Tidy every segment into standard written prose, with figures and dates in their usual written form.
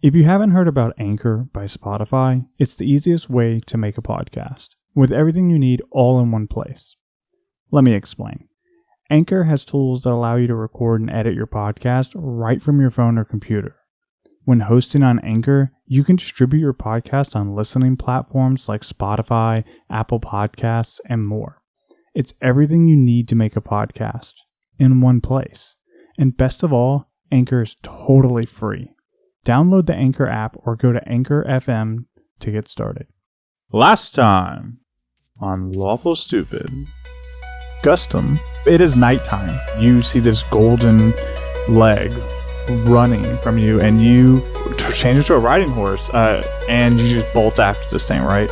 If you haven't heard about Anchor by Spotify, it's the easiest way to make a podcast, with everything you need all in one place. Let me explain. Anchor has tools that allow you to record and edit your podcast right from your phone or computer. When hosting on Anchor, you can distribute your podcast on listening platforms like Spotify, Apple Podcasts, and more. It's everything you need to make a podcast in one place. And best of all, Anchor is totally free. Download the Anchor app or go to Anchor FM to get started. Last time on Lawful Stupid Custom, it is nighttime. You see this golden leg running from you, and you change it to a riding horse, and you just bolt after this thing, right?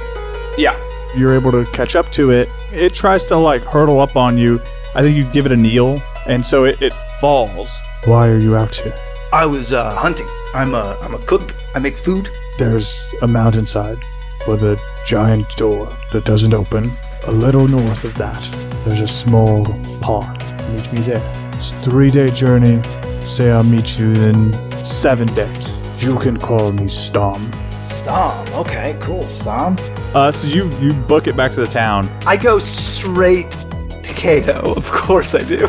Yeah. You're able to catch up to it. It tries to hurtle up on you. I think you give it a kneel, and so it falls. Why are you out here? I was hunting. I'm a cook. I make food. There's a mountainside with a giant door that doesn't open. A little north of that, there's a small pond. Meet me there. It's a 3-day journey. Say I'll meet you in 7 days. You can call me Stom. Stom. Okay, cool. Stom. So you book it back to the town. I go straight to Cato. Of course I do.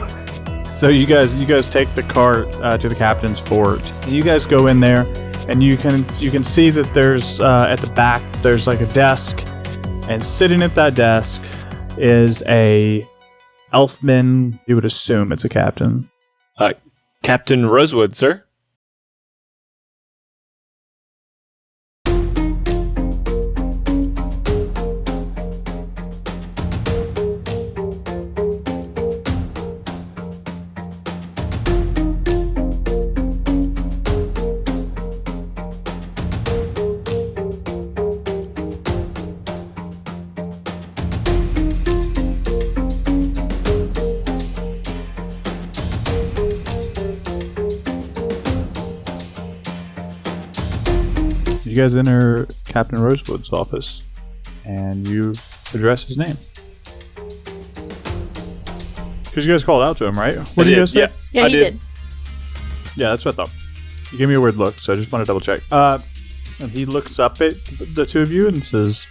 So you guys take the cart to the captain's fort. You guys go in there, and you can see that there's at the back there's a desk, and sitting at that desk is a elfman. You would assume it's a captain. Captain Rosewood, sir. You guys enter Captain Rosewood's office, and you address his name. Because you guys called out to him, right? What did you guys say? Yeah, he did. Yeah, that's what I thought. You gave me a weird look, so I just want to double check. And he looks up at the two of you and says,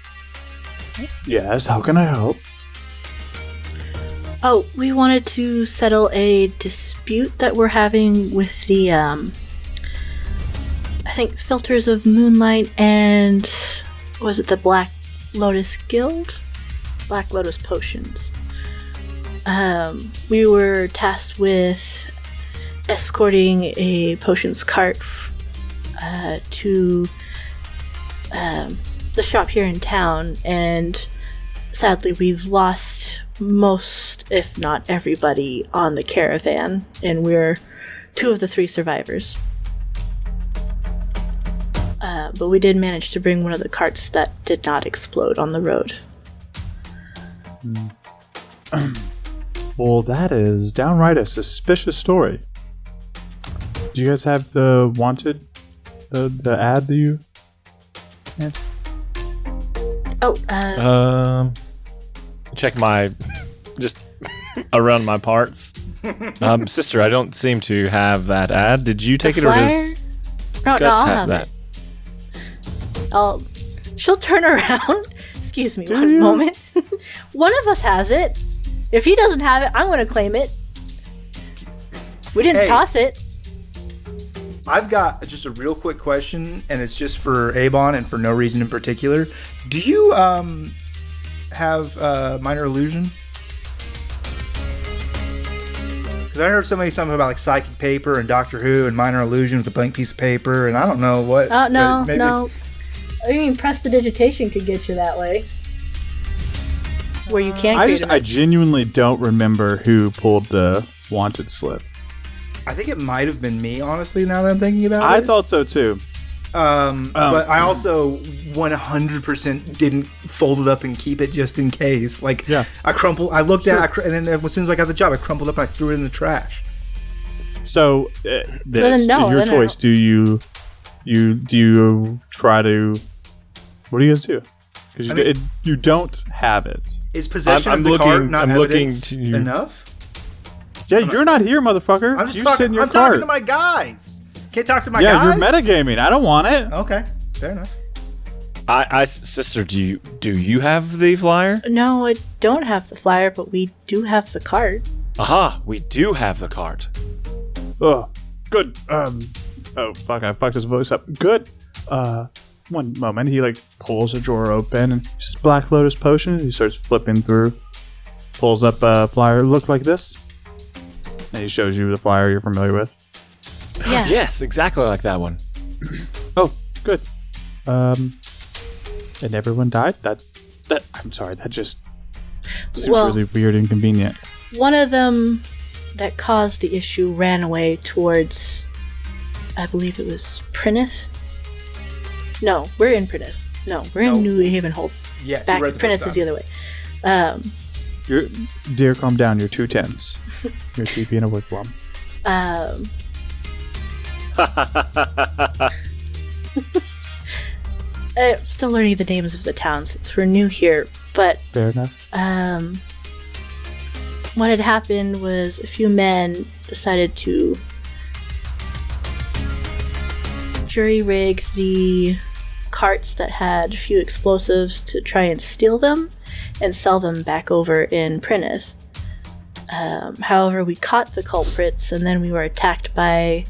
"Yes, how can I help?" Oh, we wanted to settle a dispute that we're having with the, I think, Filters of Moonlight and, was it the Black Lotus Guild? Black Lotus Potions. We were tasked with escorting a potions cart to the shop here in town, and sadly we've lost most, if not everybody, on the caravan, and we're 2 of the 3 survivors. But we did manage to bring one of the carts that did not explode on the road. Well, that is downright a suspicious story. Do you guys have the wanted, the ad that you had? Oh, Check my, just around my parts. Sister, I don't seem to have that ad. Did you take it, or does no, Gus I'll have have that? it. She'll turn around. Excuse me, Do one you? moment. One of us has it. If he doesn't have it, I'm going to claim it. We didn't toss it. I've got just a real quick question, and it's just for Avon and for no reason in particular. Do you have minor illusion? Because I heard something about psychic paper and Doctor Who and minor illusion with a blank piece of paper, and I don't know what. No. maybe. I mean, prestidigitation could get you that way. Where you can't I genuinely don't remember who pulled the wanted slip. I think it might have been me, honestly, now that I'm thinking about it. I thought so too. But I also 100% didn't fold it up and keep it just in case. I looked at it, and then as soon as I got the job, I crumpled up and I threw it in the trash. So, then no, your then choice. no. Do you try to? What do you guys do? Because you don't have it. Is possession I'm of the looking- cart not I'm evidence looking to- enough? Yeah, you're not here, motherfucker. I'm just you talking. sit in your I'm cart. talking to my guys. Can't talk to my Yeah, guys? you're metagaming. I don't want it. Okay, fair enough. Sister, do you have the flyer? No, I don't have the flyer, but we do have the cart. Aha, we do have the cart. Oh, good. Oh, fuck, I fucked his voice up. Good. One moment. He, pulls a drawer open and he says, Black Lotus Potion. He starts flipping through. Pulls up a flyer. Look like this. And he shows you the flyer you're familiar with. Yeah. Yes, exactly like that one. Oh, good. And everyone died? I'm sorry, that just seems really weird and inconvenient. One of them that caused the issue ran away towards, I believe it was Prynith. No, we're in Prynith. No, we're in New Havenhold. Yeah, back. Prynith is the other way. Dear, calm down. You're 2 10s. You're TP and a wigwam. I'm still learning the names of the towns since we're new here, but fair enough. What had happened was a few men decided to jury-rig the carts that had a few explosives to try and steal them and sell them back over in Prynith. However, we caught the culprits, and then we were attacked by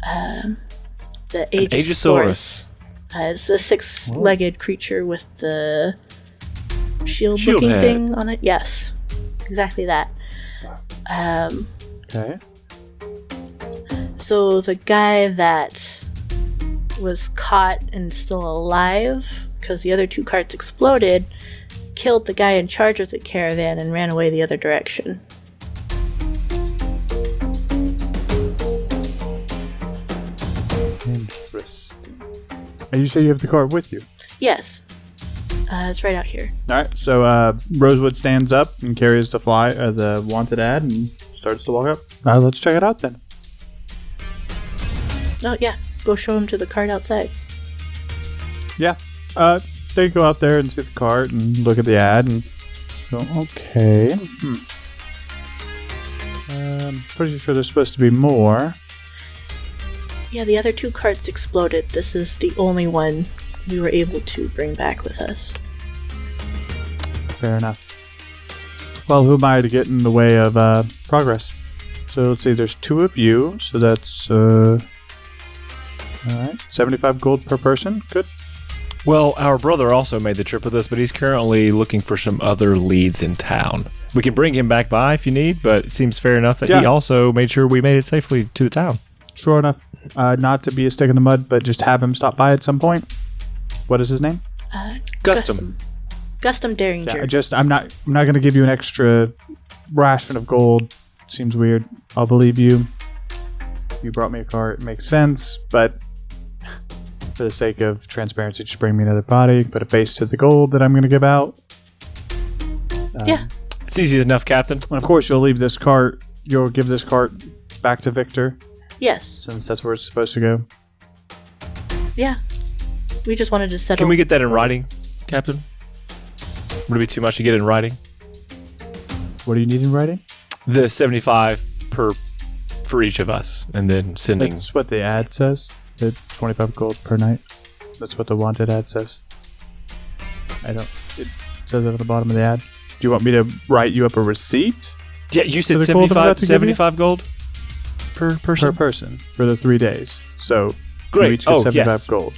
the Aegisaurus. It's a 6-legged creature with the shield-looking head thing on it. Yes, exactly that. Okay. So the guy that was caught and still alive, because the other 2 carts exploded, killed the guy in charge of the caravan and ran away the other direction. Interesting. And you say you have the cart with you? Yes. It's right out here. Alright, so Rosewood stands up and carries the wanted ad and starts to walk up. Let's check it out then. Oh, yeah. Go show him to the cart outside. Yeah. They go out there and see the cart and look at the ad and go, okay. Pretty sure there's supposed to be more. Yeah, the other 2 carts exploded. This is the only one we were able to bring back with us. Fair enough. Well, who am I to get in the way of progress? So let's see, there's 2 of you, so that's alright, 75 gold per person. Good. Well, our brother also made the trip with us, but he's currently looking for some other leads in town. We can bring him back by if you need, but it seems fair enough that he also made sure we made it safely to the town. Sure enough. Not to be a stick in the mud, but just have him stop by at some point. What is his name? Gustum Derringer. Yeah, I'm not going to give you an extra ration of gold. Seems weird. I'll believe you. You brought me a cart. It makes sense, but for the sake of transparency, just bring me another body. Put a face to the gold that I'm going to give out. Yeah. It's easy enough, Captain. And of course, you'll leave this cart. You'll give this cart back to Victor. Yes. Since that's where it's supposed to go. Yeah. We just wanted to settle. Can we get that in writing, Captain? Would it be too much to get in writing? What do you need in writing? The 75 for each of us, and then sending. That's what the ad says. The 25 gold per night. That's what the wanted ad says. It says it at the bottom of the ad. Do you want me to write you up a receipt? Yeah, you said 75 gold per person? Per person for the 3 days. So great. you each get 75 gold.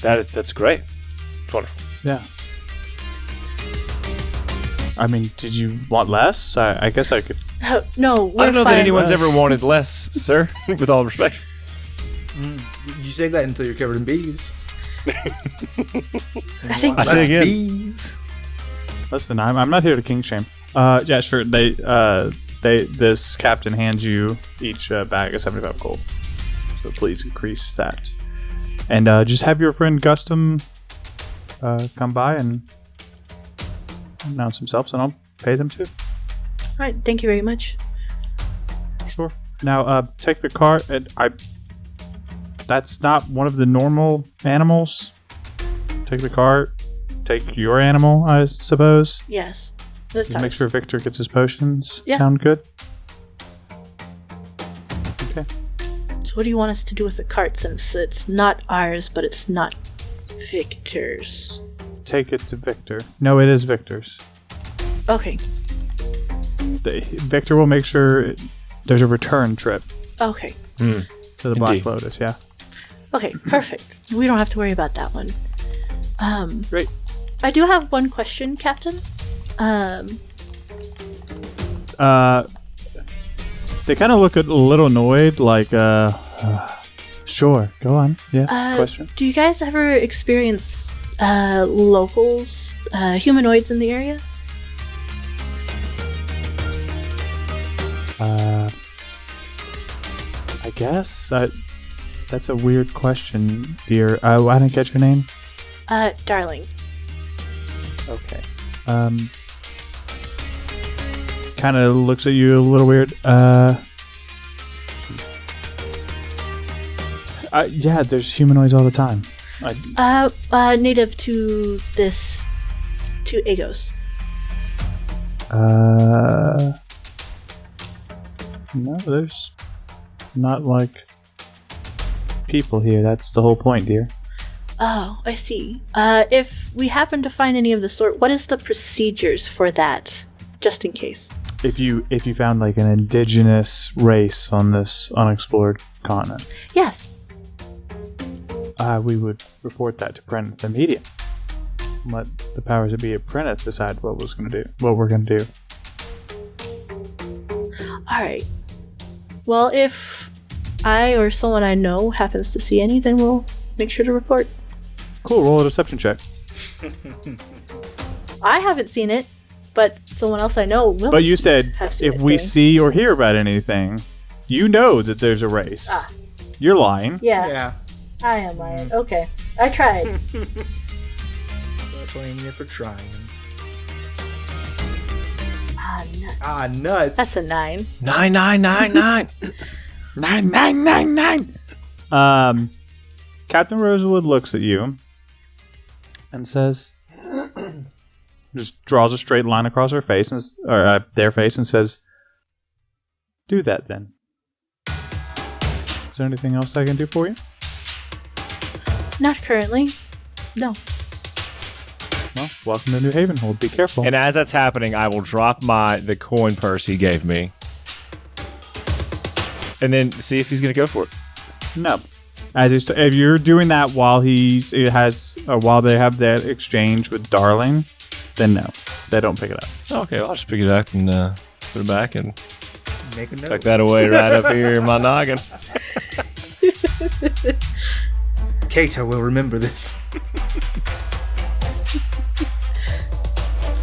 That's great. It's wonderful. Yeah. I mean, did you want less? I guess I could. No, we're I don't know fine. that anyone's ever wanted less, sir. With all respect. You say that until you're covered in bees. I think I say again. Bees. Listen, I'm not here to king shame. Yeah, sure. This captain hands you each bag of 75 gold. So please increase that. And just have your friend Gustum come by and announce themselves, and I'll pay them too. All right, thank you very much. Sure. Now, take the cart. That's not one of the normal animals. Take the cart. Take your animal, I suppose. Yes. That's Just make sure Victor gets his potions. Yeah. Sound good? Okay. So what do you want us to do with the cart, since it's not ours, but it's not Victor's? Take it to Victor. No, it is Victor's. Okay. Victor will make sure there's a return trip. Okay. To the Black Lotus, yeah. Okay, perfect. We don't have to worry about that one. Great. I do have one question, Captain. They kind of look a little annoyed, like, sure, go on. Yes, question. Do you guys ever experience locals, humanoids in the area? I guess. That's a weird question, dear. I didn't get your name? Darling. Okay. Kind of looks at you a little weird. Yeah, there's humanoids all the time. Native to Agos. No, there's not like people here. That's the whole point, dear. Oh, I see. If we happen to find any of the sort, what is the procedures for that, just in case? If you found like an indigenous race on this unexplored continent, yes, we would report that to Prentice immediately. Let the powers that be at Prentice decide what we're gonna do. All right. Well, if I or someone I know happens to see any, then we'll make sure to report. Cool. Roll a deception check. I haven't seen it, but someone else I know will. But you said if we see or hear about anything, you know that there's a race. You're lying. Yeah. I am lying. Okay. I tried. Not blaming you for trying. Nuts. Nuts. That's a 9. 9. 9. Captain Rosewood looks at you and says, just draws a straight line across her face, or their face, and says, "Do that then." Is there anything else I can do for you? Not currently. No. Well, welcome to New Havenhold. Be careful. And as that's happening, I will drop the coin purse he gave me, and then see if he's going to go for it. No. If you're doing that while they have that exchange with Darling, then no, they don't pick it up. Okay, well, I'll just pick it up and put it back and Make a note. tuck that away right up here in my noggin. Kato will remember this.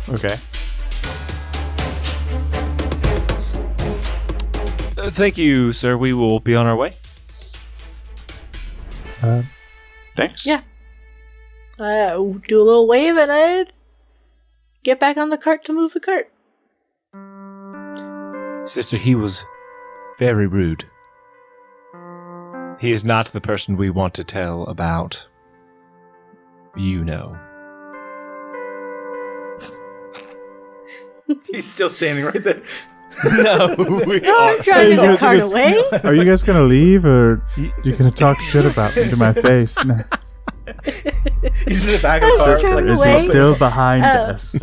Okay. Thank you, sir. We will be on our way. Thanks. Yeah. Do a little wave and I get back on the cart to move the cart. Sister, he was very rude. He is not the person we want to tell about. You know. He's still standing right there. No, I'm driving the cart away. Are you guys gonna leave, or you're gonna talk shit about me to my face? No. He's in the back of the car. Sister, Like, Is he still behind us?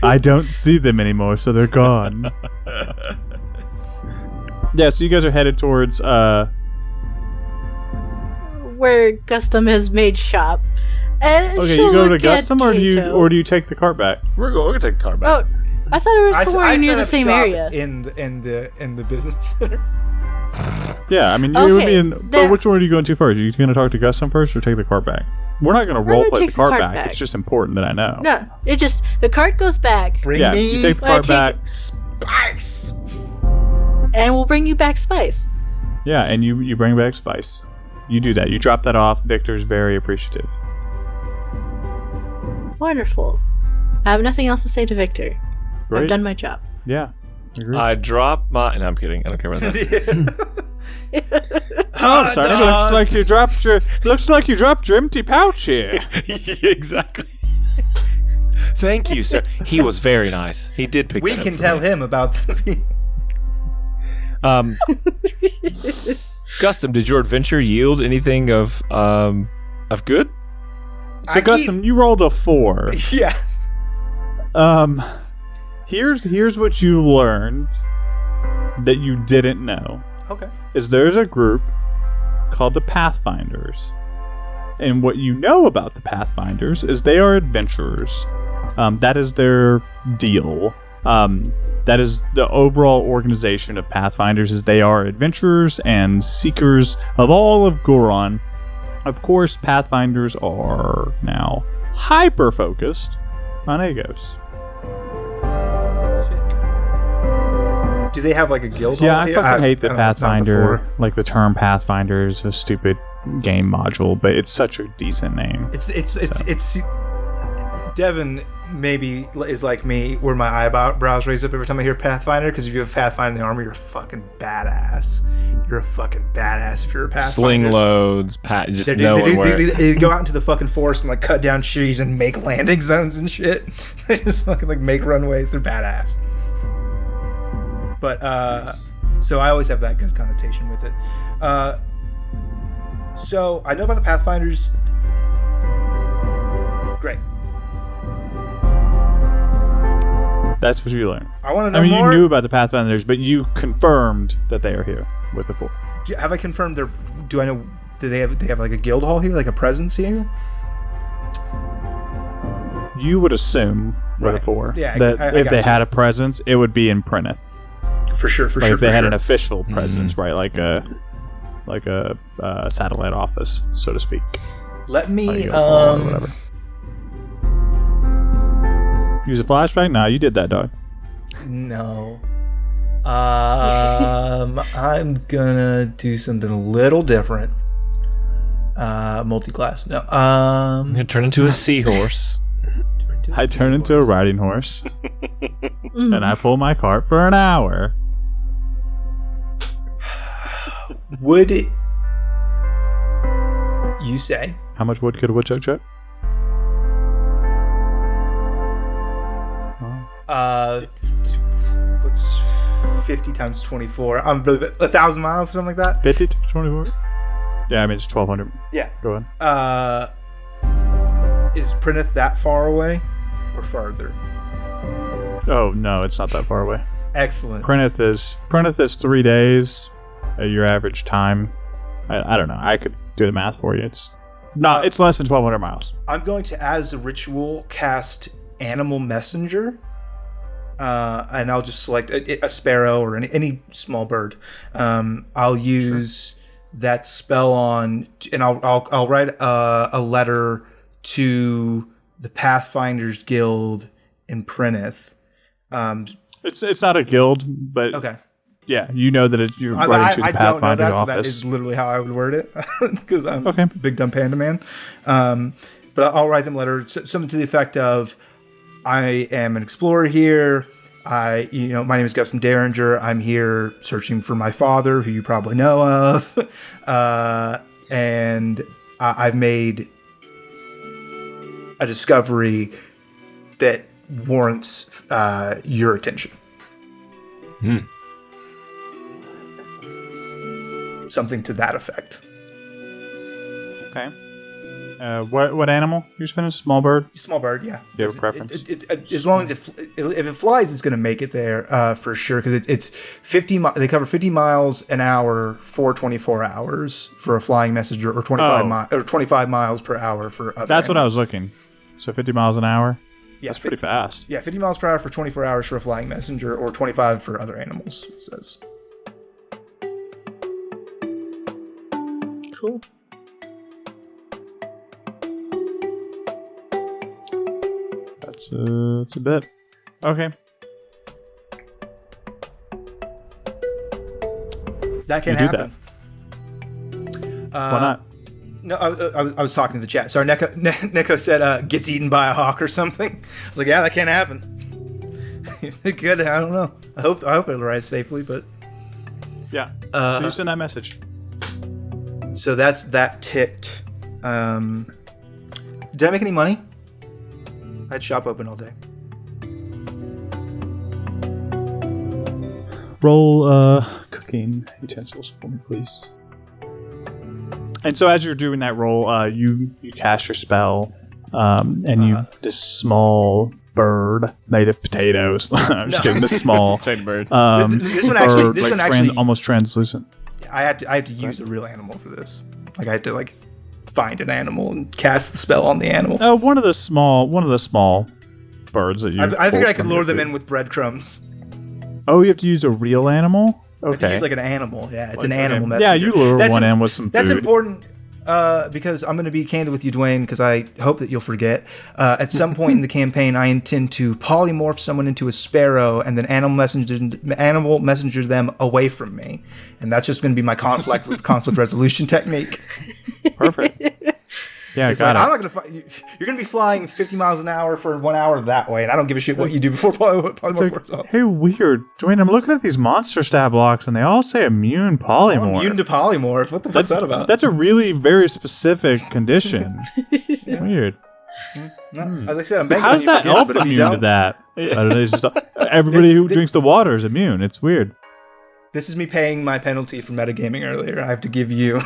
I don't see them anymore, so they're gone. Yeah, so you guys are headed towards where Gustum has made shop. And okay, she'll you go to look at Gustum, or do you take the cart back? We're going to take the car back. Oh, I thought it was somewhere near set the up same shop area. in the business center. Yeah, I mean, you would be in. But which one are you going to first? Are you going to talk to Gustum first, or take the cart back? We're not going to roleplay the cart back. It's just important that I know. No, the cart goes back. Bring me you take the cart back. Spice. And we'll bring you back Spice. Yeah, and you bring back Spice. You do that. You drop that off. Victor's very appreciative. Wonderful. I have nothing else to say to Victor. Great. I've done my job. Yeah. Agreed. I drop my... No, I'm kidding. I don't care about that. Oh, Sonny, looks like you dropped your empty pouch here. Exactly. Thank you, sir. He was very nice. He did pick We that up can for tell me. him about the... Custom, did your adventure yield anything of good? So, Custom, you rolled a 4. Yeah. Here's what you learned that you didn't know. Okay. Is there's a group called the Pathfinders. And what you know about the Pathfinders is they are adventurers. That is their deal. That is the overall organization of Pathfinders, is they are adventurers and seekers of all of Goron. Of course, Pathfinders are now hyper-focused on Agos. Do they have like a guild? Yeah, I fucking hate the Pathfinder. Like the term Pathfinder is a stupid game module, but it's such a decent name. It's Devin maybe is like me, where my eyebrows raise up every time I hear Pathfinder, because if you have Pathfinder in the army, you're a fucking badass. You're a fucking badass if you're a Pathfinder. Sling loads, they go out into the fucking forest and like cut down trees and make landing zones and shit. They just fucking like make runways. They're badass. But so I always have that good connotation with it. So I know about the Pathfinders. Great. That's what you learned. I want to know more. You knew about the Pathfinders, but you confirmed that they are here with the 4. Have I confirmed their? Do I know? Do they have like a guild hall here, like a presence here? You would assume with a 4 yeah, that if they had a presence, it would be in Prenneth. For sure. If they had an official presence, right, like a satellite office, so to speak. Let me or whatever. Use a flashback? Nah, you did that, dog. No. I'm gonna do something a little different. Multi-class. No. I'm gonna turn into a seahorse. I turn into a riding horse. And I pull my cart for an hour. Would it... You say? How much wood could a woodchuck chuck? What's 50 times 24? 1,000 miles or something like that? 50 to 24? Yeah, I mean, it's 1,200. Yeah. Go ahead. Is Prenneth that far away or farther? Oh, no, it's not that far away. Excellent. Prenneth is 3 days at your average time. I don't know. I could do the math for you. It's less than 1,200 miles. I'm going to, as a ritual, cast Animal Messenger. And I'll just select a sparrow or any small bird. I'll use that spell on, and I'll write a letter to the Pathfinders Guild in Prenneth. It's not a guild, but okay. Yeah, you know that you're writing to the Pathfinder's office. That is literally how I would word it, because I'm a big dumb panda man. But I'll write them a letter, something to the effect of, I am an explorer here. My name is Gustin Derringer. I'm here searching for my father, who you probably know of. And I've made a discovery that warrants your attention. Something to that effect. Okay. What animal you're spinning? Small bird? Small bird, yeah. Do you have a preference? As long as if it flies, it's going to make it there for sure. Because it's 50. They cover 50 miles an hour for 24 hours for a flying messenger, or 25 miles per hour for other. That's what I was looking. So 50 miles an hour. Yeah, that's pretty fast. Yeah, 50 miles per hour for 24 hours for a flying messenger, or 25 for other animals. It says. Cool. That's a bit. Okay. That can happen. Why not? No, I was talking to the chat. Sorry, Neko said gets eaten by a hawk or something. I was like, yeah, that can't happen. It could. I don't know. I hope it'll arrive safely, but yeah. So you send that message. So that's that ticked. Did I make any money? I had shop open all day. Roll napkin utensils for me, please. And so as you're doing that roll, you cast your spell, and this small bird made of potatoes. I'm just kidding. This small Potato bird. This one actually, almost translucent. I have to use a real animal for this. Like I have to like find an animal and cast the spell on the animal. Oh, one of the small birds that you. I figured I could lure them in with breadcrumbs. Oh, you have to use a real animal. I have to Okay. use like an animal. Yeah, it's an Okay. animal messenger. Yeah, you lure one in with some food. That's important because I'm going to be candid with you, Dwayne, because I hope that you'll forget. At some point in the campaign, I intend to polymorph someone into a sparrow and then animal messenger them away from me. And that's just going to be my conflict resolution technique. Perfect. Yeah, It's got like, it. I'm not going to. You're going to be flying 50 miles an hour for 1 hour that way, and I don't give a shit what you do before polymorph works off. Hey, weird. Dwayne, I'm looking at these monster stat blocks, and they all say immune polymorph. Immune to polymorph. What the fuck's that about? That's a really very specific condition. Weird. No, as I said, I'm banking How's on you that forget, elf but if you immune to don't- that? I don't know, it's just, everybody who drinks the water is immune. It's weird. This is me paying my penalty for metagaming earlier. I have to give you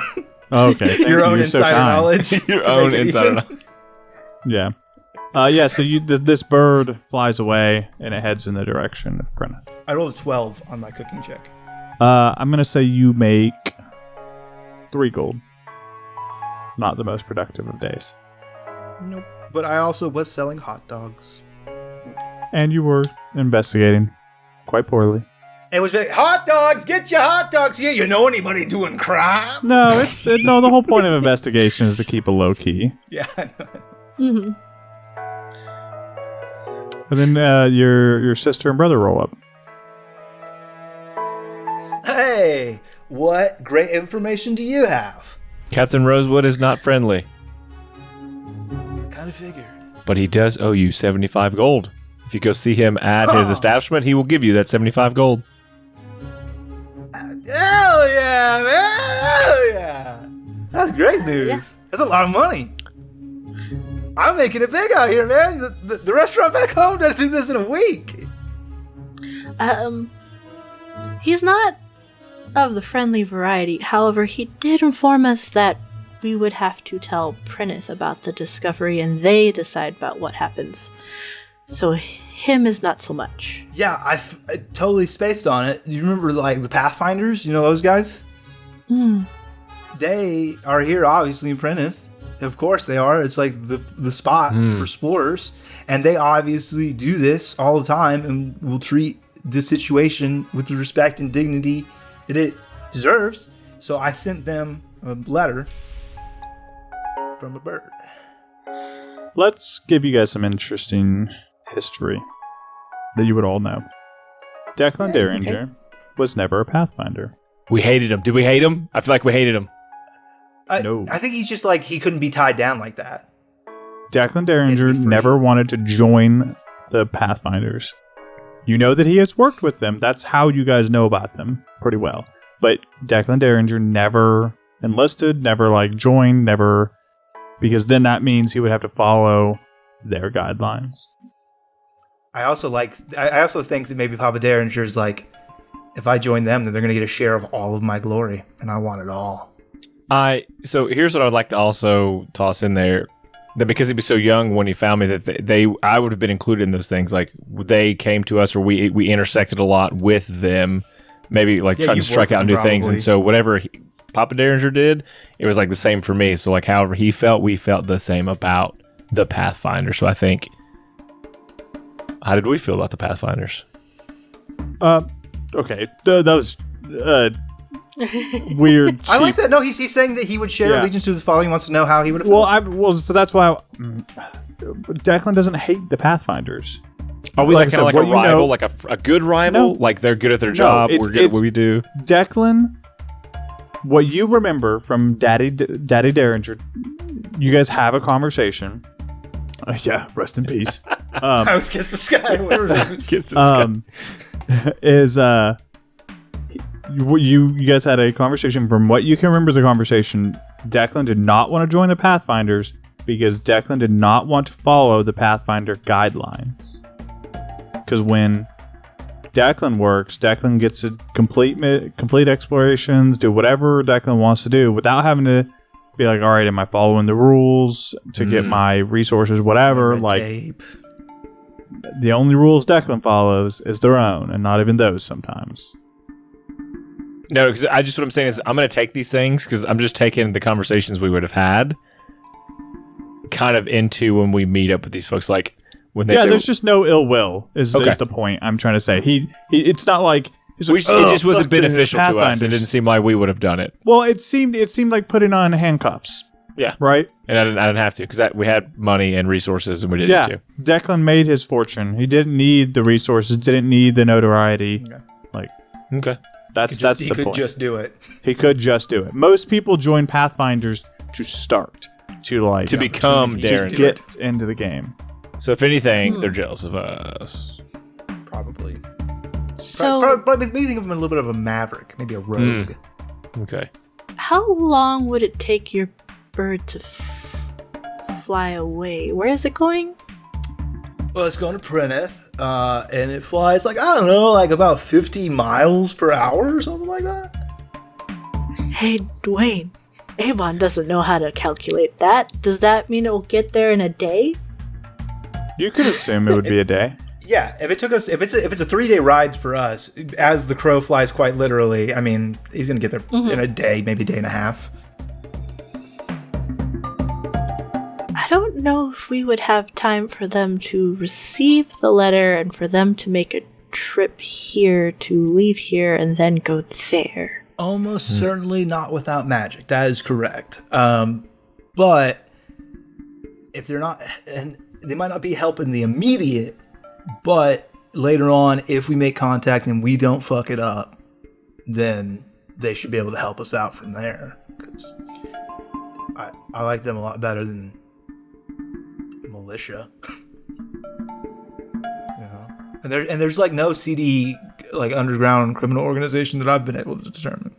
Okay. Thank your you. own You're so insider kind. knowledge. Your to own make it insider even. knowledge. Yeah. So this bird flies away, and it heads in the direction of Prentice. I rolled a 12 on my cooking check. I'm going to say you make 3 gold. Not the most productive of days. Nope. But I also was selling hot dogs. And you were investigating quite poorly. It was like, hot dogs, get your hot dogs here. You know anybody doing crime? No, no. The whole point of investigation is to keep a low key. Yeah, I know. Mm-hmm. And then your sister and brother roll up. Hey, what great information do you have? Captain Rosewood is not friendly, Kind of figured. but he does owe you 75 gold. If you go see him at his establishment, he will give you that 75 gold. Hell yeah, man! Hell yeah! That's great news. Yeah. That's a lot of money. I'm making it big out here, man. The restaurant back home doesn't do this in a week. He's not of the friendly variety. However, he did inform us that we would have to tell Prentice about the discovery and they decide about what happens. So him is not so much. Yeah, I totally spaced on it. You remember, like, the Pathfinders? You know those guys? Mm. They are here, obviously, in Prentice. Of course they are. It's like the spot for explorers. And they obviously do this all the time and will treat this situation with the respect and dignity that it deserves. So I sent them a letter from a bird. Let's give you guys some interesting history that you would all know. Declan Derringer was never a Pathfinder. We hated him. Did we hate him? I feel like we hated him. No. I think he's just like, he couldn't be tied down like that. Declan Derringer It's free. never wanted to join the Pathfinders. You know that he has worked with them. That's how you guys know about them pretty well. But Declan Derringer never enlisted, never joined, never, because then that means he would have to follow their guidelines. I also think that maybe Papa Derringer's like, if I join them, then they're going to get a share of all of my glory, and I want it all. So here's what I'd like to also toss in there. That because he was so young when he found me, that I would have been included in those things. Like they came to us, or we intersected a lot with them. Maybe trying to you've strike worked out with new them things. probably. And so whatever Papa Derringer did, it was like the same for me. So however he felt, we felt the same about the Pathfinder. So I think, how did we feel about the Pathfinders? Okay. That was weird. I like cheap. that. No, he's saying that he would share Yeah. allegiance to his father. He wants to know how he would have felt. So that's why Declan doesn't hate the Pathfinders. Are we Like I kind of said, like a what you rival, know- like a good rival? No. Like they're good at their job, it's- we're good at it's- what we do? Declan, what you remember from Daddy Derringer, you guys have a conversation. Yeah, rest in peace. I was kiss the sky. Where was it? Kiss this guy. Is you guys had a conversation. From what you can remember the conversation, Declan did not want to join the Pathfinders because Declan did not want to follow the Pathfinder guidelines. Because when Declan works. Declan gets to complete explorations, do whatever Declan wants to do without having to be like, all right, am I following the rules to get my resources, whatever? Red Like, tape. the only rules Declan follows is their own, and not even those sometimes. No, because what I'm saying is I'm going to take these things because I'm just taking the conversations we would have had kind of into when we meet up with these folks. Like, when they say, there's just no ill will is the point I'm trying to say. He it's not like... It just wasn't beneficial to us. It didn't seem like we would have done it. Well, it seemed like putting on handcuffs. Yeah. Right? And I didn't have to because we had money and resources and we didn't to. Declan made his fortune. He didn't need the resources, didn't need the notoriety. Okay. Like, okay. That's the point. He could just do it. He could just do it. Most people join Pathfinders to start, to become Darren. To get into the game. So if anything, they're jealous of us. Probably. So, Probably maybe think of him a little bit of a maverick, maybe a rogue. Okay. how long would it take your bird to fly away? Where is it going? Well, it's going to Preneth, and it flies like, I don't know, like about 50 miles per hour or something like that. Hey, Dwayne, Avon doesn't know how to calculate that. Does that mean it will get there in a day? You could assume it would be a day. Yeah, if it's a 3-day ride for us, as the crow flies quite literally, I mean, he's going to get there in a day, maybe a day and a half. I don't know if we would have time for them to receive the letter and for them to make a trip here to leave here and then go there. Almost certainly not without magic. That is correct. But if they're not, and they might not be helping the immediate, but later on, if we make contact and we don't fuck it up, then they should be able to help us out from there. Because I like them a lot better than militia. And there's like no CD, like underground criminal organization that I've been able to determine.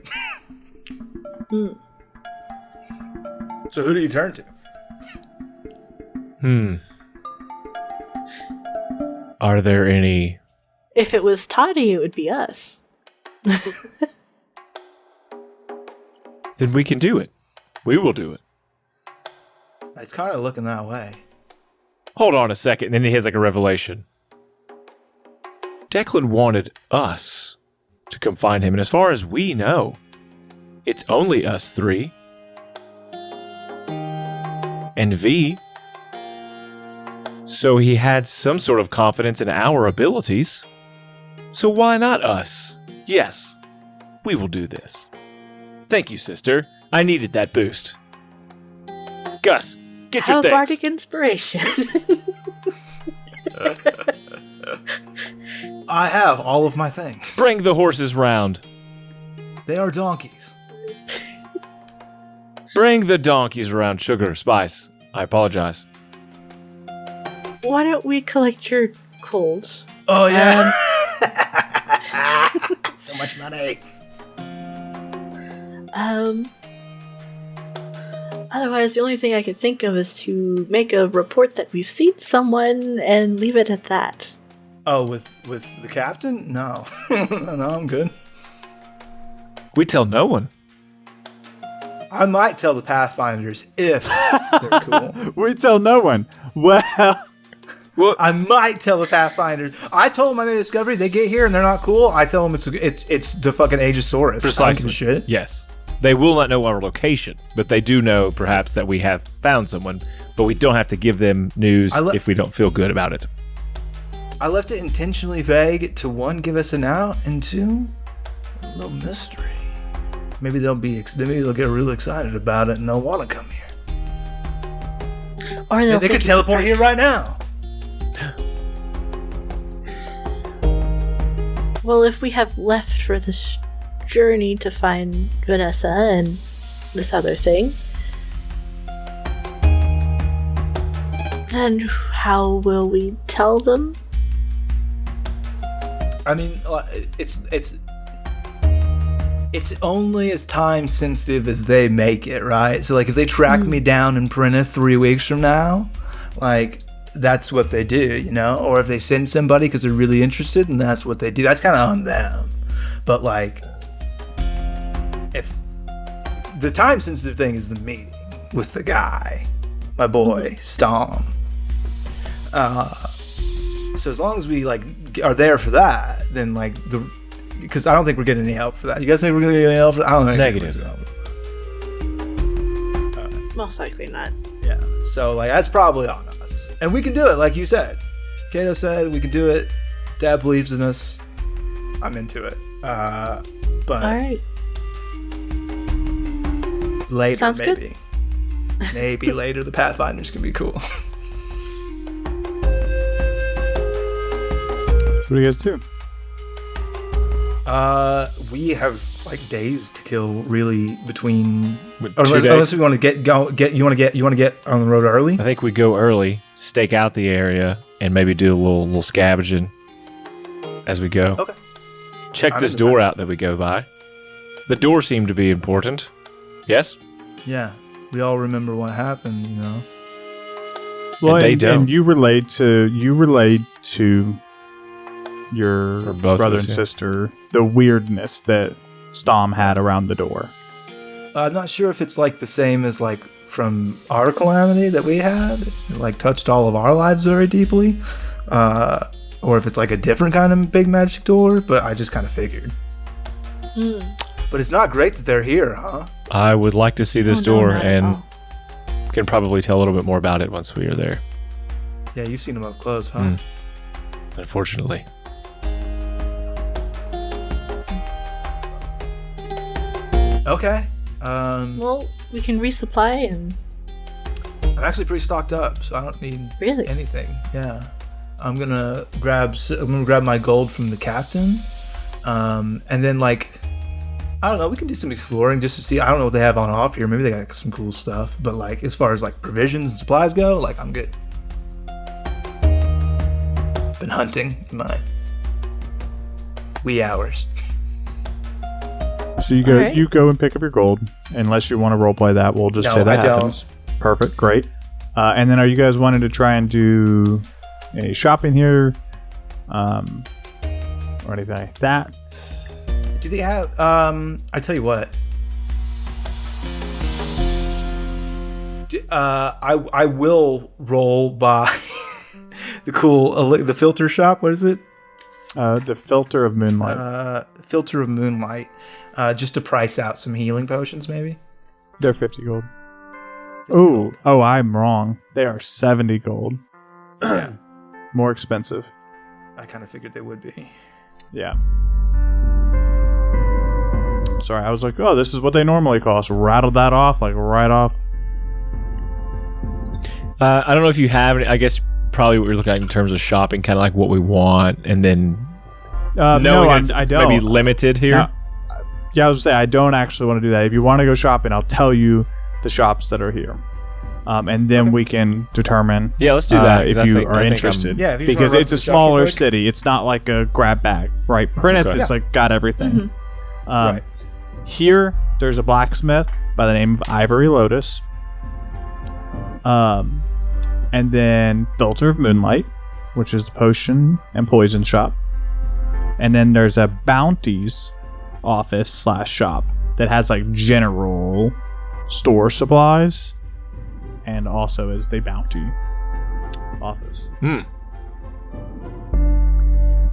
So who do you turn to? Are there any... If it was Toddy, it would be us. Then we can do it. We will do it. It's kind of looking that way. Hold on a second. And then he has like a revelation. Declan wanted us to come find him. And as far as we know, it's only us three. And V. So he had some sort of confidence in our abilities. So why not us? Yes, we will do this. Thank you, sister. I needed that boost. Gus, get your Have things. bardic inspiration. I have all of my things. Bring the horses round. They are donkeys. Bring the donkeys around. Sugar, spice. I apologize. Why don't we collect your coals? Oh, yeah. So much money. Otherwise, the only thing I could think of is to make a report that we've seen someone and leave it at that. Oh, with the captain? No. No, I'm good. We tell no one. I might tell the Pathfinders if they're cool. We tell no one. Well, I might tell the Pathfinders. I told them I made a discovery. They get here and they're not cool. I tell them it's the fucking Aegisaurus. Precisely. Shit. Yes. They will not know our location, but they do know perhaps that we have found someone, but we don't have to give them news if we don't feel good about it. I left it intentionally vague to, one, give us an out, and two, a little mystery. Maybe they'll get real excited about it and they'll want to come here. Or they could teleport here right now. Well, if we have left for this journey to find Vanessa and this other thing, then how will we tell them? I mean, it's only as time sensitive as they make it, right? So, like, if they track me down in Preneth 3 weeks from now, like, that's what they do, you know? Or if they send somebody because they're really interested and that's what they do, that's kind of on them. But like, if the time sensitive thing is the meeting with the guy, my boy, Stom. So as long as we like are there for that, then like because I don't think we're getting any help for that. You guys think we're gonna get any help for that? I don't think Negative. Most likely not. Yeah. So like that's probably on us. And we can do it, like you said. Kato said we can do it. Dad believes in us. I'm into it. But Alright. later Sounds maybe. good. Maybe later the Pathfinders can be cool. What do you guys do? We have like days to kill really between With unless 2 days. we want to you want to get on the road early. I think we go early, stake out the area, and maybe do a little scavenging as we go. Okay. Check I'm this into door that. out that we go by. The door seemed to be important. Yes? Yeah. We all remember what happened, you know. Well, they don't. And you relayed to your Or both of brother us, and yeah. sister the weirdness that Stom had around the door. I'm not sure if it's like the same as like from our calamity that we had. It like touched all of our lives very deeply. Or if it's like a different kind of big magic door, but I just kind of figured. But it's not great that they're here, huh? I would like to see this Oh, no, door not at and all. can probably tell a little bit more about it once we are there, Yeah, you've seen them up close, huh? Mm. unfortunately. Okay. Well, we can resupply and I'm actually pretty stocked up, so I don't need really. anything. Yeah. I'm gonna grab my gold from the captain. And then like I don't know, we can do some exploring just to see. I don't know what they have on off here. Maybe they got some cool stuff. But like as far as like provisions and supplies go, like I'm good. Been hunting in my wee hours. So you go, Alright. you go and pick up your gold. Unless you want to roleplay that, we'll just No, say that I don't. happens. Perfect, great. And then, are you guys wanting to try and do any shopping here, or anything like that? Do they have? I tell you what. I will roll by the filter shop. What is it? The filter of moonlight. Filter of moonlight. Just to price out some healing potions, maybe. They're 50 gold. Oh, I'm wrong. They are 70 gold. Yeah, More expensive. I kind of figured they would be. Yeah. Sorry, I was like, oh, this is what they normally cost. Rattled that off, like right off. I don't know if you have any. I guess probably what you're looking at in terms of shopping, kind of like what we want, and then No, knowing that I it's don't. maybe limited here. No. Yeah, I was gonna say I don't actually want to do that. If you want to go shopping, I'll tell you the shops that are here, and then we can determine. Yeah, let's do that. 'cause if I you think- are I think interested. Yeah, if you just because wanna run it's a through the shop smaller real quick. city. It's not like a grab bag, right? Prentice Okay. is like got everything. Right. Here, there's a blacksmith by the name of Ivory Lotus. And then Filter of Moonlight, which is the potion and poison shop. And then there's a Bounties office / shop that has like general store supplies and also is the Bounty office.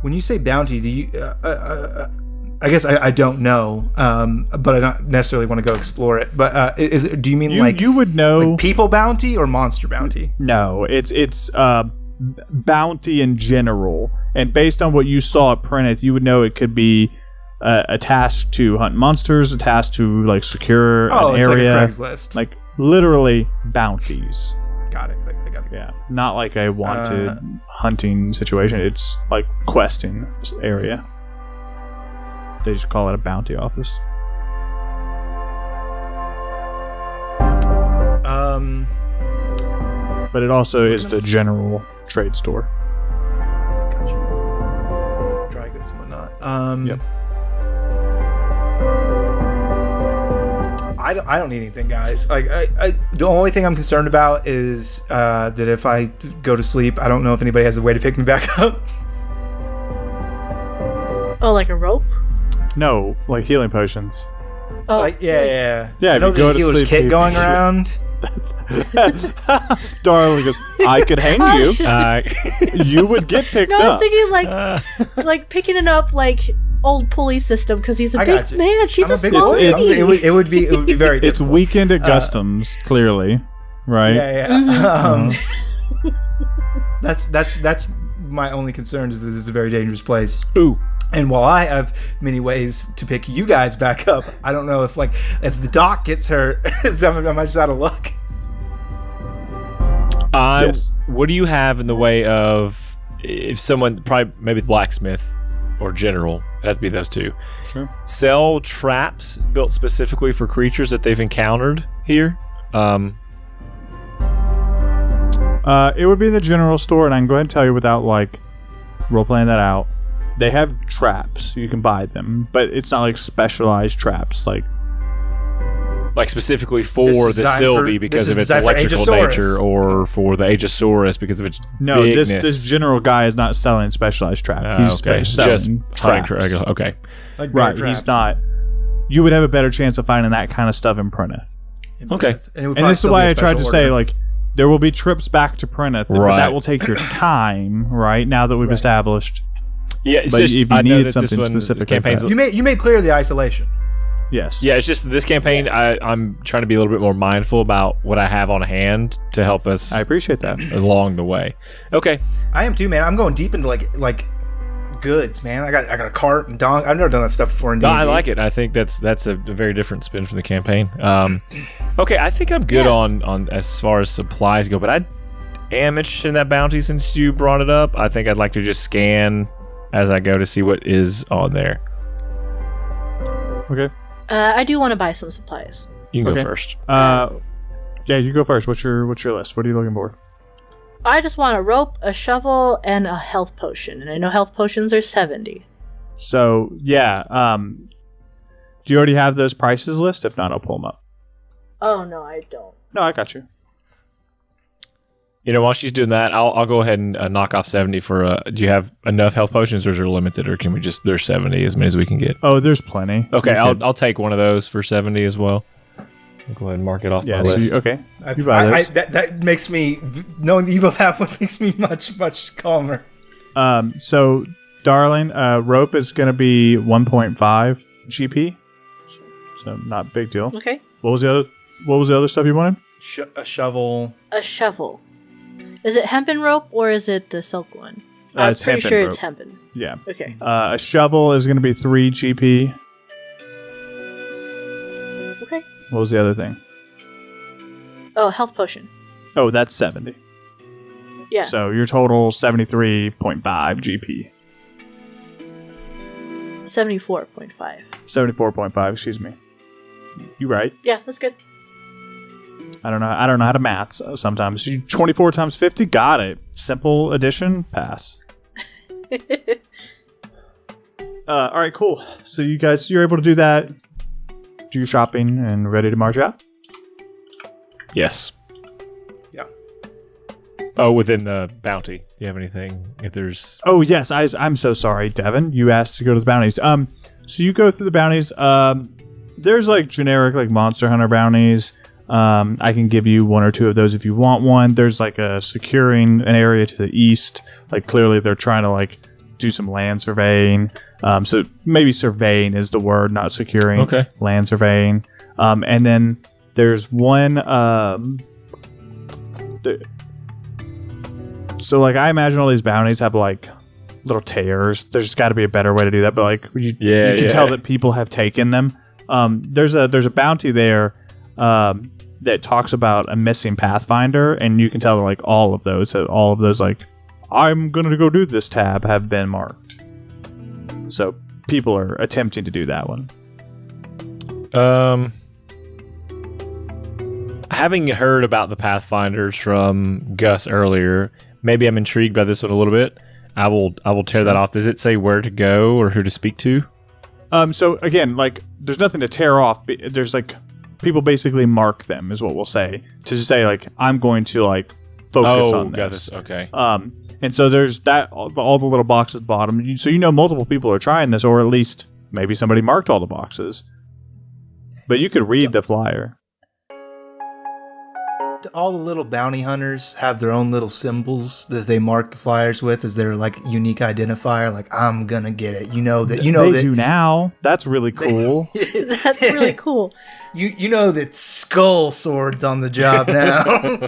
When you say bounty, do you? I guess I don't know, but I don't necessarily want to go explore it. But do you mean You would know. like people bounty or monster bounty? No, it's bounty in general, and based on what you saw at Prentice, you would know it could be a task to hunt monsters, a task to like secure Oh, an it's area, like a Craigslist. like literally bounties. Got it. I got it. Yeah, not like a wanted hunting situation. It's like questing area. They just call it a bounty office. But it also is the general trade store. Gotcha. Dry goods and whatnot. Yep. I don't need anything, guys. Like, the only thing I'm concerned about is that if I go to sleep, I don't know if anybody has a way to pick me back up. Oh, like a rope? No, like healing potions. Oh, Like, yeah. Yeah, I if know you go there's a to healer's sleep, kit you- going around. Darling goes, I could hang you. You would get picked No, I was up. thinking like picking it up like old pulley system because he's a I big got you. man. She's I'm a a big small boy. It's- lady. It would be very It's difficult. weekend at Customs, clearly, right? Yeah. That's my only concern is that this is a very dangerous place. Ooh. And while I have many ways to pick you guys back up, I don't know if the doc gets hurt, am I just out of luck? Yes. What do you have in the way of if someone, probably maybe the blacksmith or general, that'd be those two, Sure. sell traps built specifically for creatures that they've encountered here? It would be in the general store, and I can go ahead and tell you without like role playing that out. They have traps. You can buy them, but it's not like specialized traps. Like Like specifically for This is the designed Sylvie for- because this of is its designed for electrical Aegisaurus. nature, or for the Aegisaurus because of its no, bigness. this general guy is not selling specialized traps. He's okay, selling just hunting traps. okay. Like bear Right, traps. he's not. You would have a better chance of finding that kind of stuff in Prentice. Okay. And, it would And probably this is still why be a I tried to special say, order. like, there will be trips back to Prentice, but Right. that will take your time, right? Now that we've established. Yeah, it's But just if you I know needed that something this one, specific this like campaign's that. you made clear the isolation. Yes. Yeah, it's just this campaign. I'm trying to be a little bit more mindful about what I have on hand to help us I appreciate that. along the way. Okay, I am too, man. I'm going deep into like goods, man. I got a cart and dong. I've never done that stuff before in no, D&D. I like it. I think that's a very different spin from the campaign. Okay, I think I'm good Yeah. on as far as supplies go, but I am interested in that bounty since you brought it up. I think I'd like to just scan as I go to see what is on there. Okay. I do want to buy some supplies. You can Okay. go first. Yeah, you go first. What's your list? What are you looking for? I just want a rope, a shovel, and a health potion. And I know health potions are 70. So, yeah, do you already have those prices list? If not, I'll pull them up. Oh, no, I don't. No, I got you. You know, while she's doing that, I'll go ahead and knock off 70 for. Do you have enough health potions, or is it limited, or can we just there's 70 as many as we can get? Oh, there's plenty. Okay, You could- I'll take one of those for 70 as well. I'll go ahead and mark it off Yeah, my so list. okay. You buy those. That makes me knowing that you both have one makes me much calmer. So, darling, rope is going to be 1.5 GP. So, not a big deal. Okay. What was the other stuff you wanted? A shovel. A shovel. Is it hempen rope or is it the silk one? I'm It's pretty hempen sure rope. it's hempen. Yeah. Okay. A shovel is going to be 3 GP. Okay. What was the other thing? Oh, health potion. Oh, that's 70. Yeah. So your total 73.5 GP. 74.5. 74.5, excuse me. You right. Yeah, that's good. I don't know how to math sometimes. 24 times 50, got it. Simple addition, pass. All right, cool. So you're able to do that, do your shopping, and ready to march out? Yes. Yeah. Oh, within the bounty. Do you have anything? If there's Oh, yes. I'm so sorry, Devin. You asked to go to the bounties. So you go through the bounties. There's like generic like Monster Hunter bounties. I can give you one or two of those if you want one. There's like a securing an area to the east. Like clearly they're trying to like do some land surveying. So maybe surveying is the word, not securing. Okay. Land surveying. And then there's one. So like I imagine all these bounties have like little tears. There's got to be a better way to do that, but like you can tell that people have taken them. There's a bounty there. That talks about a missing Pathfinder, and you can tell like all of those like I'm gonna go do this tab have been marked. So people are attempting to do that one. having heard about the Pathfinders from Gus earlier, maybe I'm intrigued by this one a little bit. I will tear that off. Does it say where to go or who to speak to? So again, like there's nothing to tear off. There's like people basically mark them, is what we'll say, to say like I'm going to like focus on got this. this. Okay. And so there's that all the little boxes at the bottom. So multiple people are trying this, or at least maybe somebody marked all the boxes. But you could read the flyer. All the little bounty hunters have their own little symbols that they mark the flyers with as their like unique identifier. Like I'm gonna get it. They do now. That's really cool. That's really cool. You know that Skull Sword's on the job now.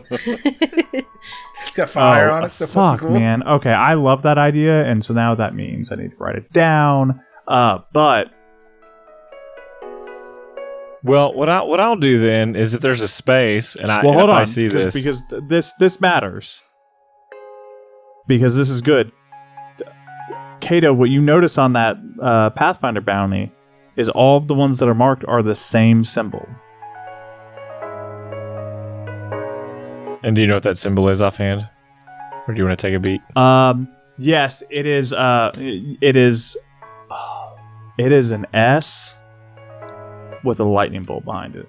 It's got fire on it. So fuck, cool. man. Okay, I love that idea, and so now that means I need to write it down. But Well, what I'll do then is if there's a space and hold on, I see this because this matters, because this is good. Kato, what you notice on that Pathfinder bounty is all of the ones that are marked are the same symbol. And do you know what that symbol is offhand, or do you want to take a beat? Yes, it is. It is an S with a lightning bolt behind it.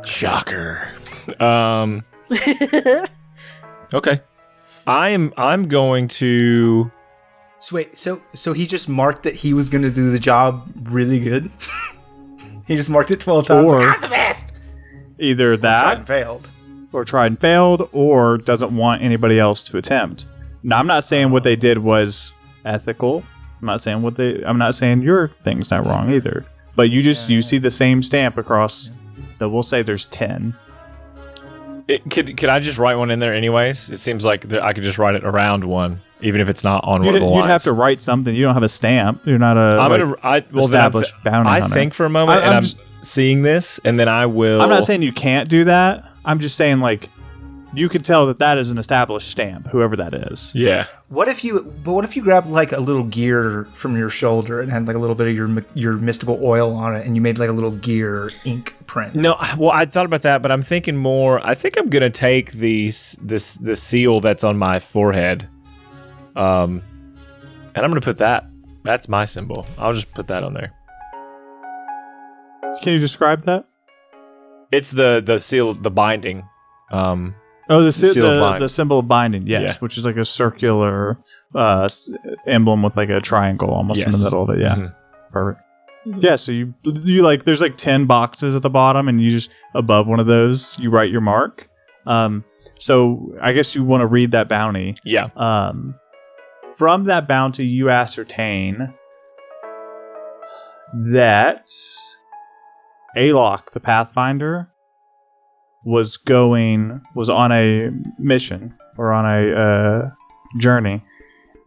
Shocker. Okay. I'm going to. So wait, so he just marked that he was going to do the job really good. He just marked it 12 times. Or like, I'm the best. Either Tried and that, failed. or tried and failed, or doesn't want anybody else to attempt. Now, I'm not saying what they did was ethical. I'm not saying your thing's not wrong either. But you see the same stamp across. That we'll say there's 10. Could I just write one in there anyways? It seems like I could just write it around one, even if it's not on one of the lines. You'd have to write something. You don't have a stamp. You're not established bounty hunter. I think for a moment, I'm seeing this, and then I will. I'm not saying you can't do that. I'm just saying, like, you could tell that is an established stamp, whoever that is. Yeah. What if you grabbed like a little gear from your shoulder and had like a little bit of your mystical oil on it, and you made like a little gear ink print? No, well, I thought about that, but I'm thinking more. I think I'm gonna take the seal that's on my forehead, and I'm gonna put that. That's my symbol. I'll just put that on there. Can you describe that? It's the seal, the binding. The symbol of binding, yes, yeah. Which is like a circular emblem with like a triangle almost in the middle of it. Yeah, perfect. Mm-hmm. Yeah, so you like there's like 10 boxes at the bottom, and you just above one of those you write your mark. So I guess you want to read that bounty. Yeah. From that bounty, you ascertain that Alok, the Pathfinder, was on a mission or on a journey,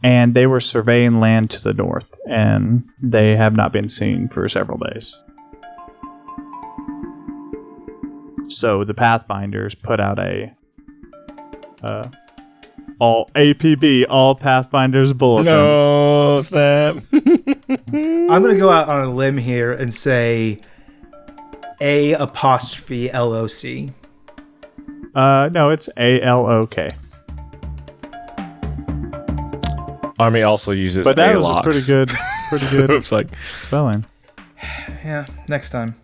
and they were surveying land to the north, and they have not been seen for several days. So the Pathfinders put out all Pathfinders bulletin. No snap. I'm gonna go out on a limb here and say A''LOC. No, it's ALOK. Army also uses but that was A-locks. a pretty good It's like spelling. Yeah, next time.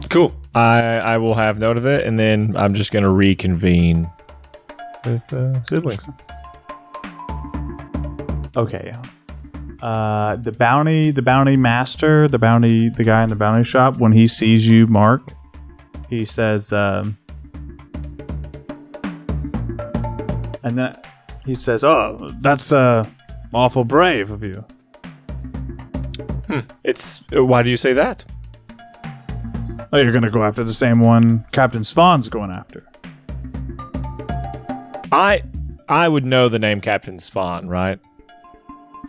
Cool. I will have note of it, and then I'm just going to reconvene with siblings. Okay. The bounty master, the guy in the bounty shop, when he sees you, Mark, he says, and then he says, "Oh, that's awful brave of you." It's why do you say that? Oh, you're gonna go after the same one Captain Spawn's going after. I would know the name Captain Spawn, right?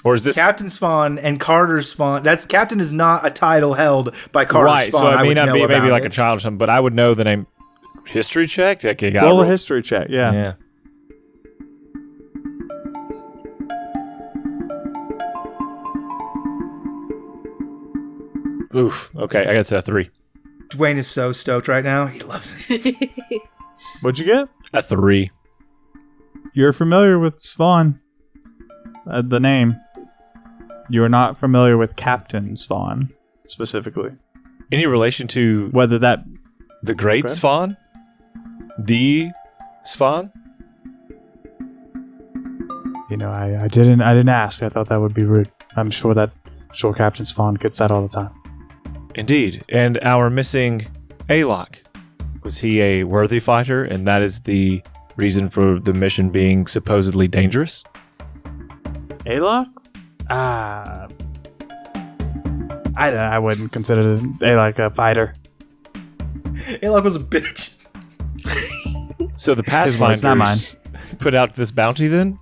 Or is this Captain Spawn and Carter Spawn? That's Captain is not a title held by Carter right? Spawn. So I mean, I'd be maybe like it. a child or something, but I would know the name. History check. Okay, got roll a history check. Yeah. Yeah. Oof. Okay, I got to a 3. Dwayne is so stoked right now. He loves it. What'd you get? A 3. You're familiar with Spawn. The name. You are not familiar with Captain Svan, specifically. Any relation to Whether that... the Great Okay. Svan? The Svan? I didn't ask. I thought that would be rude. I'm sure Captain Svan gets that all the time. Indeed. And our missing Alok. Was he a worthy fighter, and that is the reason for the mission being supposedly dangerous? Alok? I wouldn't consider Alok a fighter. Alok was a bitch. So the His words, not mine. Pathfinders put out this bounty then?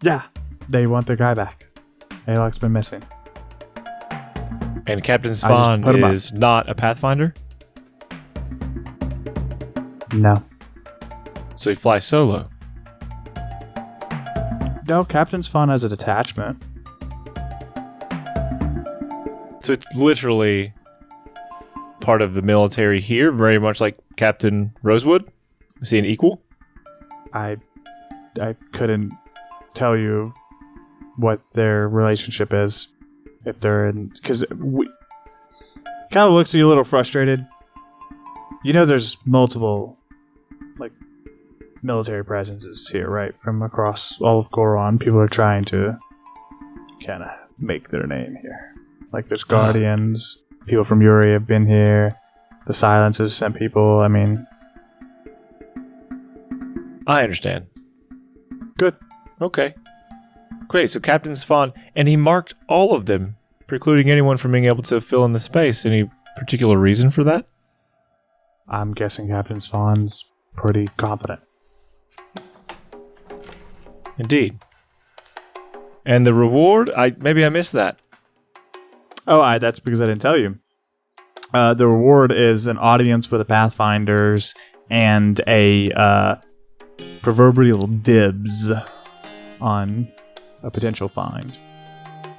Yeah, they want their guy back. Alok's been missing. And Captain just Svan put him up. is not a Pathfinder? No. So he flies solo. No, Captain Svan has a detachment. So it's literally part of the military here, very much like Captain Rosewood. Is he an equal? I couldn't tell you what their relationship is. If they're in... Because kind of looks at you a little frustrated. There's multiple, military presences here, right? From across all of Goron, people are trying to kind of make their name here. There's Guardians, people from Uri have been here, the Silences sent people, I understand. Good. Okay. Great. So Captain Svan, and he marked all of them, precluding anyone from being able to fill in the space. Any particular reason for that? I'm guessing Captain Svan's pretty competent. Indeed. And the reward? Maybe I missed that. Oh, that's because I didn't tell you. The reward is an audience with the Pathfinders and a proverbial dibs on a potential find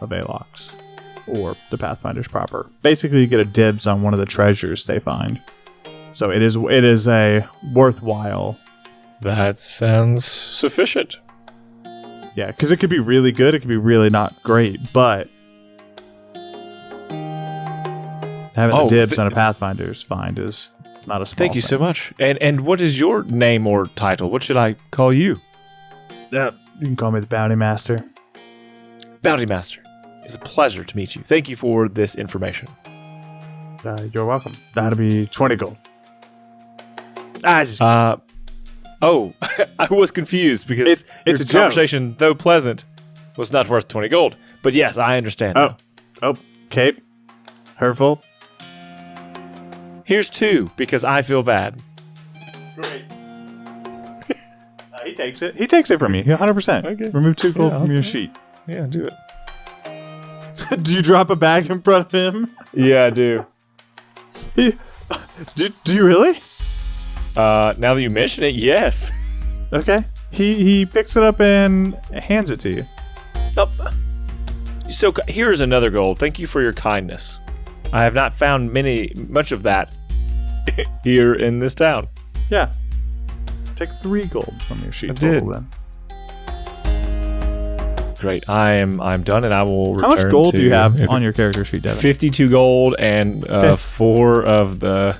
of Alok's or the Pathfinders proper. Basically, you get a dibs on one of the treasures they find. So it is a worthwhile. That sounds sufficient. Yeah, because it could be really good, it could be really not great, but having the dibs on a Pathfinder's find is not a small Thank you so much. And what is your name or title? What should I call you? You can call me the Bounty Master. Bounty Master. It's a pleasure to meet you. Thank you for this information. You're welcome. That'll be 20 gold. I was confused because it's your a joke. conversation, though pleasant, was not worth 20 gold. But yes, I understand. now. Cape. Hurtful. Here's 2 because I feel bad. Great. He takes it. He takes it from you. 100%. Okay. Remove 2 gold from your okay. sheet. Yeah, do it. Do you drop a bag in front of him? Yeah, I do. Do you really? Now that you mention it, yes. Okay. He picks it up and hands it to you. So here's another gold. Thank you for your kindness. I have not found much of that here in this town. Yeah. Take 3 gold from your sheet. I did. Total, then. Great. I'm done, and I will return. How much gold to do you have on your character sheet, Devin? 52 gold and 4 of the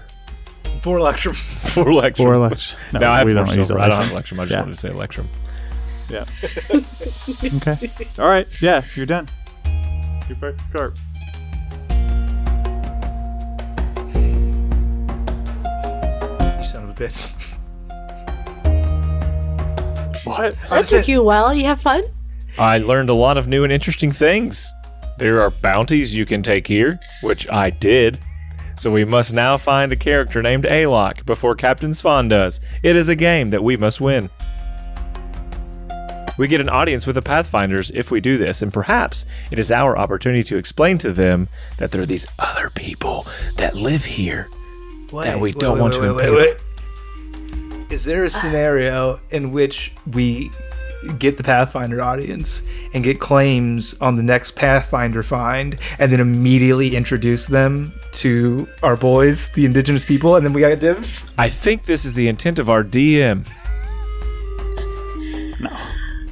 4 Electrum. 4 Electrum. 4 Electrum. No, I have we 4 don't use silver. I don't have Electrum. Electrum. I just Yeah. wanted to say Electrum. Yeah. Okay. All right. Yeah, you're done. You're back to Carp. You son of a bitch. What? That took you a while. You have fun? I learned a lot of new and interesting things. There are bounties you can take here, which I did. So we must now find a character named Alok before Captain Svan does. It is a game that we must win. We get an audience with the Pathfinders if we do this, and perhaps it is our opportunity to explain to them that there are these other people that live here that we don't want to impede. Is there a scenario in which we get the Pathfinder audience and get claims on the next Pathfinder find and then immediately introduce them to our boys, the indigenous people, and then we got dibs? I think this is the intent of our DM.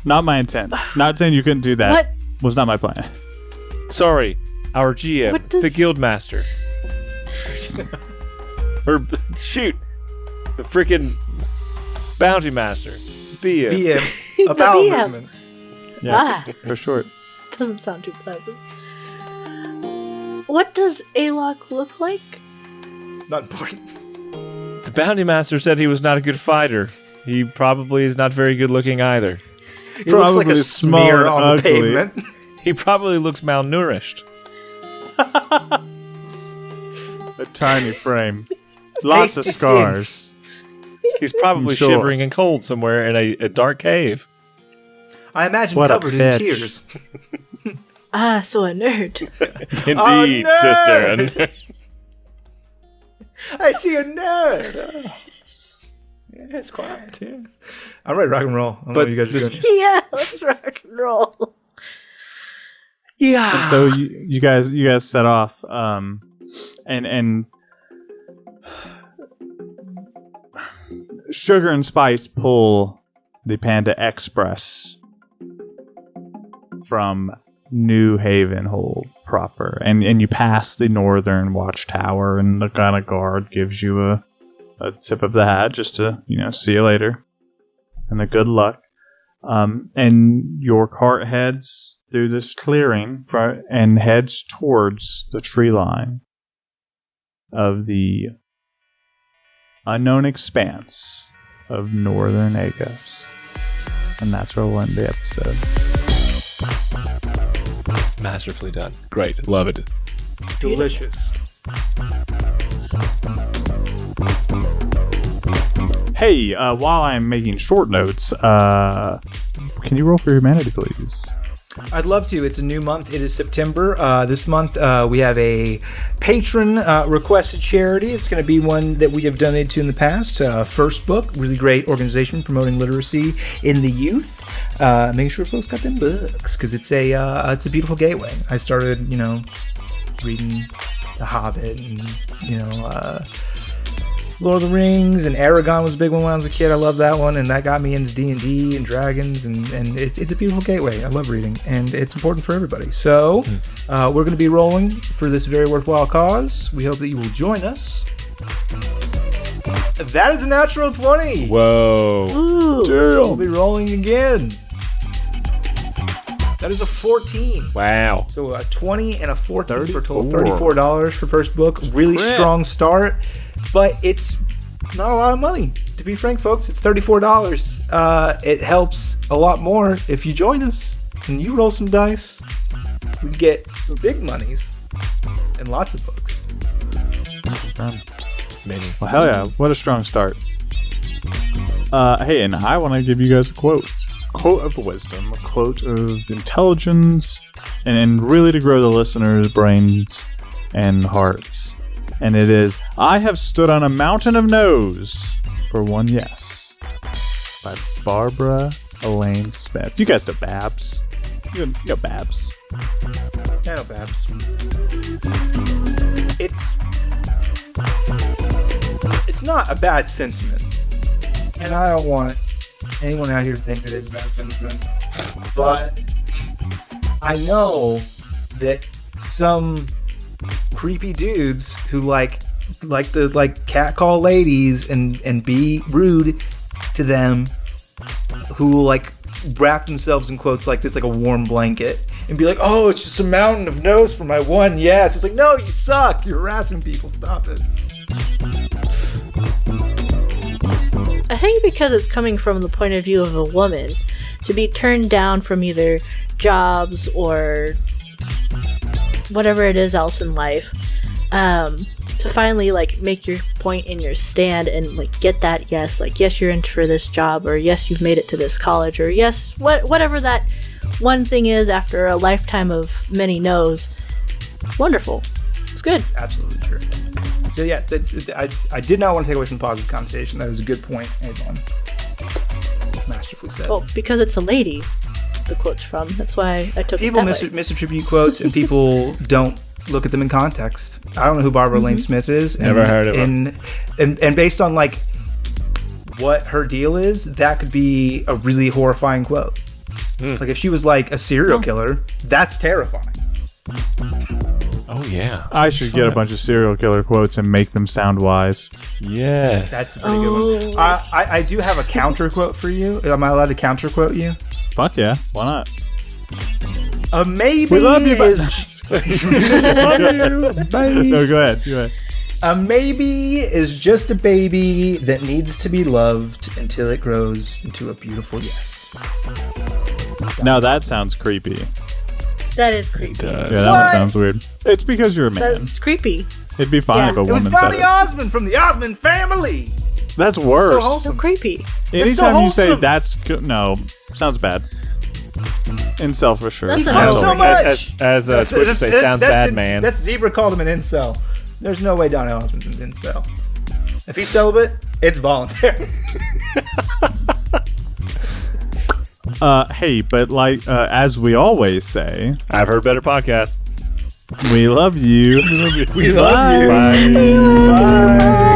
Not my intent. Not saying you couldn't do that. Was not my plan. Sorry, our GM, What does- the Guildmaster. Or, shoot, the freaking Bounty Master. BM. BM. A The bowel BM. movement. Yeah, Ah, for short. doesn't sound too pleasant. What does Alok look like? Not important. The Bounty Master said he was not a good fighter. He probably is not very good looking either. He looks like a Probably small smear and on the ugly. pavement. He probably looks malnourished. A tiny frame. Lots of Pasty scars. He's probably Sure. shivering and cold somewhere in a dark cave. I imagine What a covered in bitch. tears. Ah, so a nerd. Indeed, Oh, sister. nerd. I see a nerd. Yes, quiet. Yes. I'm ready to rock and roll. I don't know But what you guys are this- doing. Yeah, let's rock and roll. Yeah. And so you guys set off, and Sugar and Spice pull the Panda Express from New Haven Hold proper, and you pass the Northern Watchtower, and the kind of guard gives you a tip of the hat just to see you later, and a good luck. And your cart heads through this clearing and heads towards the tree line of the unknown expanse of Northern Agos. And that's where we'll end the episode. Masterfully done. Great. Love it. Delicious. Hey, while I'm making short notes, can you roll for humanity, please? I'd love to. It's a new month. It is September. This month we have a patron requested charity. It's going to be one that we have donated to in the past. First Book, really great organization promoting literacy in the youth. Making sure folks got them books because it's a beautiful gateway. I started, reading The Hobbit and Lord of the Rings, and Aragon was a big one when I was a kid. I love that one, and that got me into D&D and dragons, and it's a beautiful gateway. I love reading, and it's important for everybody. So we're going to be rolling for this very worthwhile cause. We hope that you will join us. That is a natural 20. Whoa. Ooh. So we'll be rolling again. That is a 14. Wow. So a 20 and a 14 for total 34. $34 for First Book. Really Crit. strong start, but it's not a lot of money. To be frank, folks, it's $34. It helps a lot more if you join us and you roll some dice. We get the big monies and lots of books. Many. Well, hell yeah. What a strong start. Hey, and I want to give you guys a quote. Quote of wisdom, a quote of intelligence, and really to grow the listeners' brains and hearts. And it is, I have stood on a mountain of no's for one yes. By Barbara Elaine Smith. You guys know Babs. You know Babs. I know, Babs. It's not a bad sentiment. And I don't want anyone out here to think that it's a bad sentiment. But I know that some creepy dudes who like to catcall ladies and be rude to them, who will wrap themselves in quotes like this, like a warm blanket, and be like, oh, it's just a mountain of no's for my one yes. It's like, no, you suck. You're harassing people. Stop it. I think because it's coming from the point of view of a woman, to be turned down from either jobs or whatever it is else in life, to finally make your point in your stand and get that yes, yes, you're in for this job, or yes, you've made it to this college, or yes, whatever that one thing is after a lifetime of many no's. It's wonderful. It's good. Absolutely true. So yeah, I did not want to take away from the positive connotation. That was a good point, everyone. Masterfully said. Well, because it's a lady, the quote's from. That's why I took People it that way. misattribute quotes, and people don't look at them in context. I don't know who Barbara Lane Smith is. And, Never heard of her. And based on what her deal is, that could be a really horrifying quote. Like if she was like a serial killer, that's terrifying. Oh yeah. I should get a bunch of serial killer quotes and make them sound wise. Yes. That's a pretty good one. I do have a counter quote for you. Am I allowed to counter quote you? Fuck yeah, why not? A maybe We love you, is No, go ahead. a maybe is just a baby that needs to be loved until it grows into a beautiful yes. Now that sounds creepy. That is creepy. Yeah, that What? one sounds weird. It's because you're a man. That's creepy. It'd be fine Yeah. if a It was woman said Bonnie it. Osmond from the Osmond family. That's worse. So creepy. Anytime you say wholesome. that's no, sounds bad. Incel for sure. That's He not talks so wholesome. much. As Twitch would say, sounds bad, man. That's Zebra called him an incel. There's no way Donnie Osmond's an incel. If he's celibate, it's voluntary. Hey, but like as we always say, I've heard better podcasts. we love you. We love you. Bye. Bye.